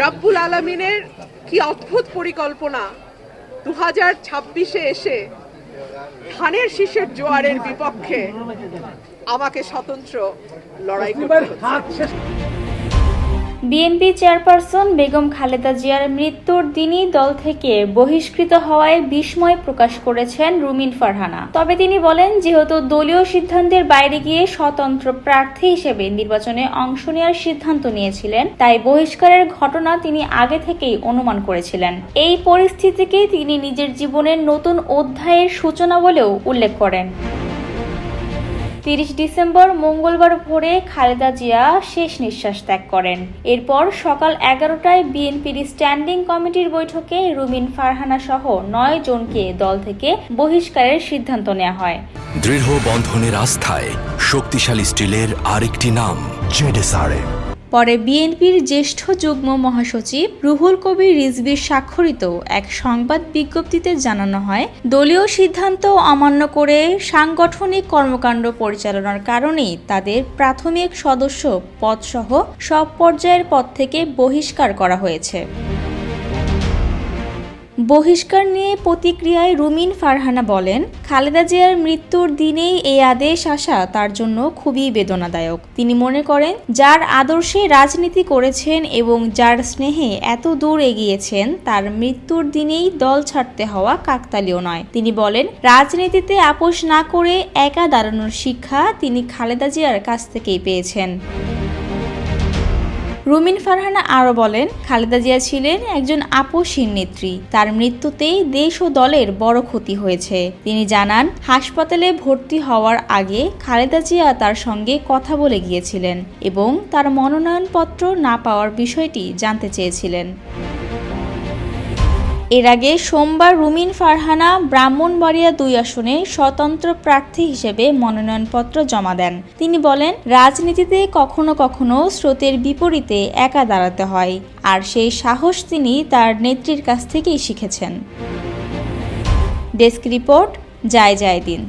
রব্বুল আলামিনের কি অদ্ভুত পরিকল্পনা 2026-এ এসে ধানের শীষের জোয়ারের বিপক্ষে আমাকে স্বতন্ত্র লড়াই করতে হচ্ছে। বিএনপি চেয়ারপারসন বেগম খালেদা জিয়ার মৃত্যুর দিনই দল থেকে বহিষ্কৃত হওয়ায় বিস্ময় প্রকাশ করেছেন রুমিন ফারহানা। তবে তিনি বলেন, যেহেতু দলীয় সিদ্ধান্তের বাইরে গিয়ে স্বতন্ত্র প্রার্থী হিসেবে নির্বাচনে অংশ নেওয়ার সিদ্ধান্ত নিয়েছিলেন, তাই বহিষ্কারের ঘটনা তিনি আগে থেকেই অনুমান করেছিলেন। এই পরিস্থিতিকে তিনি নিজের জীবনের নতুন অধ্যায়ের সূচনা বলেও উল্লেখ করেন। 30 ডিসেম্বর মঙ্গলবার ভোরে খালেদা জিয়া শেষ নিঃশ্বাস ত্যাগ করেন। এরপর সকাল 11টায় বিএনপির স্ট্যান্ডিং কমিটির বৈঠকে রুমিন ফারহানা সহ 9 জনকে দল থেকে বহিষ্কারের সিদ্ধান্ত নেওয়া হয়। দৃঢ় বন্ধনের আস্থায় শক্তিশালী স্টিলের আরেকটি নাম জেডএসআরএম। পরে বিএনপির জ্যেষ্ঠ যুগ্ম মহাসচিব রুহুল কবির রিজভীর স্বাক্ষরিত এক সংবাদ বিজ্ঞপ্তিতে জানানো হয়, দলীয় সিদ্ধান্ত অমান্য করে সাংগঠনিক কর্মকাণ্ড পরিচালনার কারণেই তাদের প্রাথমিক সদস্য পদসহ সব পর্যায়ের পদ থেকে বহিষ্কার করা হয়েছে। বহিষ্কার নিয়ে প্রতিক্রিয়ায় রুমিন ফারহানা বলেন, খালেদা জিয়ার মৃত্যুর দিনেই এই আদেশ আসা তার জন্য খুবই বেদনাদায়ক। তিনি মনে করেন, যার আদর্শে রাজনীতি করেছেন এবং যার স্নেহে এত দূর এগিয়েছেন, তার মৃত্যুর দিনেই দল ছাড়তে হওয়া কাকতালীয় নয়। তিনি বলেন, রাজনীতিতে আপোষ না করে একা দাঁড়ানোর শিক্ষা তিনি খালেদা জিয়ার কাছ থেকেই পেয়েছেন। রুমিন ফারহানা আরও বলেন, খালেদা জিয়া ছিলেন একজন আপোষহীন নেত্রী। তার মৃত্যুতেই দেশ ও দলের বড় ক্ষতি হয়েছে। তিনি জানান, হাসপাতালে ভর্তি হওয়ার আগে খালেদা জিয়া তার সঙ্গে কথা বলে গিয়েছিলেন এবং তার মনোনয়নপত্র না পাওয়ার বিষয়টি জানতে চেয়েছিলেন। এর আগে সোমবার রুমিন ফারহানা ব্রাহ্মণবাড়িয়া 2 আসনে স্বতন্ত্র প্রার্থী হিসেবে মনোনয়নপত্র জমা দেন। তিনি বলেন, রাজনীতিতে কখনো কখনো স্রোতের বিপরীতে একা দাঁড়াতে হয়, আর সেই সাহস তিনি তার নেত্রীর কাছ থেকেই শিখেছেন। ডেস্ক রিপোর্ট, জয় জয় দিন।